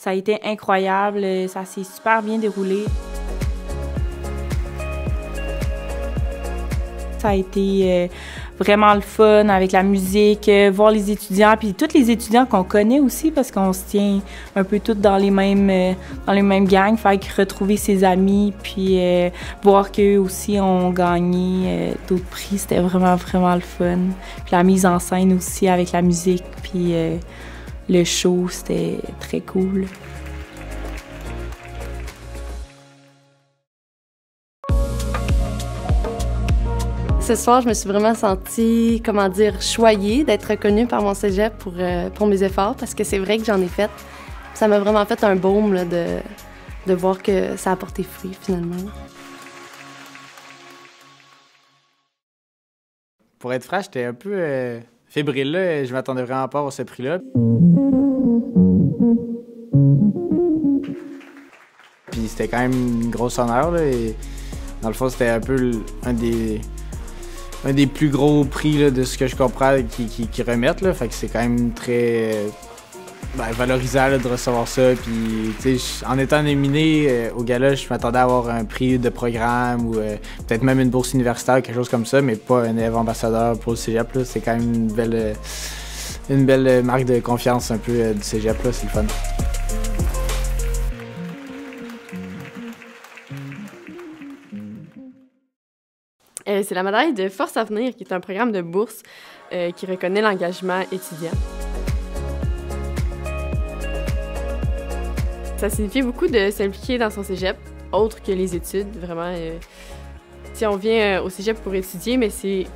Ça a été incroyable, ça s'est super bien déroulé. Ça a été vraiment le fun avec la musique, voir les étudiants, puis tous les étudiants qu'on connaît aussi, parce qu'on se tient un peu tous dans les mêmes gangs, faire retrouver ses amis, puis voir qu'eux aussi ont gagné d'autres prix, c'était vraiment, vraiment le fun. Puis la mise en scène aussi avec la musique, puis le show, c'était très cool. Ce soir, je me suis vraiment sentie, choyée d'être reconnue par mon cégep pour mes efforts, parce que c'est vrai que j'en ai fait. Ça m'a vraiment fait un baume là, de voir que ça a porté fruit, finalement. Pour être franc, j'étais un peu fébrile, là. Je m'attendais vraiment pas à ce prix-là. Puis c'était quand même une grosse honneur, là, et dans le fond, c'était un peu un des plus gros prix là, de ce que je comprends qui remettent. Là. Fait que c'est quand même très valorisant là, de recevoir ça. Puis, en étant nominé au gala, je m'attendais à avoir un prix de programme ou peut-être même une bourse universitaire, quelque chose comme ça, mais pas un élève ambassadeur pour le cégep. Là. C'est quand même une belle marque de confiance un peu du cégep. Là. C'est le fun. C'est la médaille de Force à venir, qui est un programme de bourse qui reconnaît l'engagement étudiant. Ça signifie beaucoup de s'impliquer dans son cégep, autre que les études, vraiment. Si on vient au cégep pour étudier, mais c'est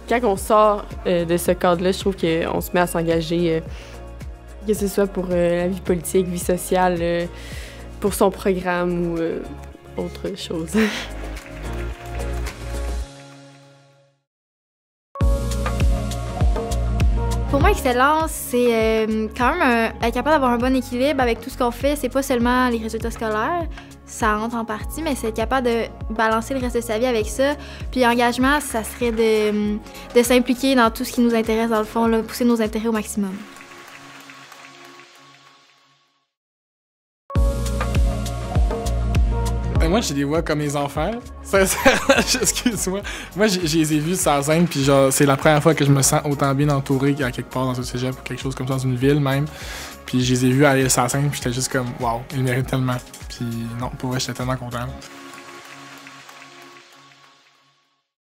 quand on sort de ce cadre-là, je trouve qu'on se met à s'engager, que ce soit pour la vie politique, vie sociale, pour son programme ou autre chose. Pour moi, excellence, c'est quand même être capable d'avoir un bon équilibre avec tout ce qu'on fait. C'est pas seulement les résultats scolaires, ça rentre en partie, mais c'est être capable de balancer le reste de sa vie avec ça. Puis engagement, ça serait de s'impliquer dans tout ce qui nous intéresse, dans le fond, là, pousser nos intérêts au maximum. Moi, je les vois comme mes enfants. Excuse-moi. Moi, je les ai vus sur la scène, puis genre, c'est la première fois que je me sens autant bien entouré qu'à quelque part dans un cégep ou quelque chose comme ça, dans une ville même. Puis je les ai vus aller sur la scène, puis j'étais juste comme, waouh, ils méritent tellement. Puis non, pour vrai, j'étais tellement content.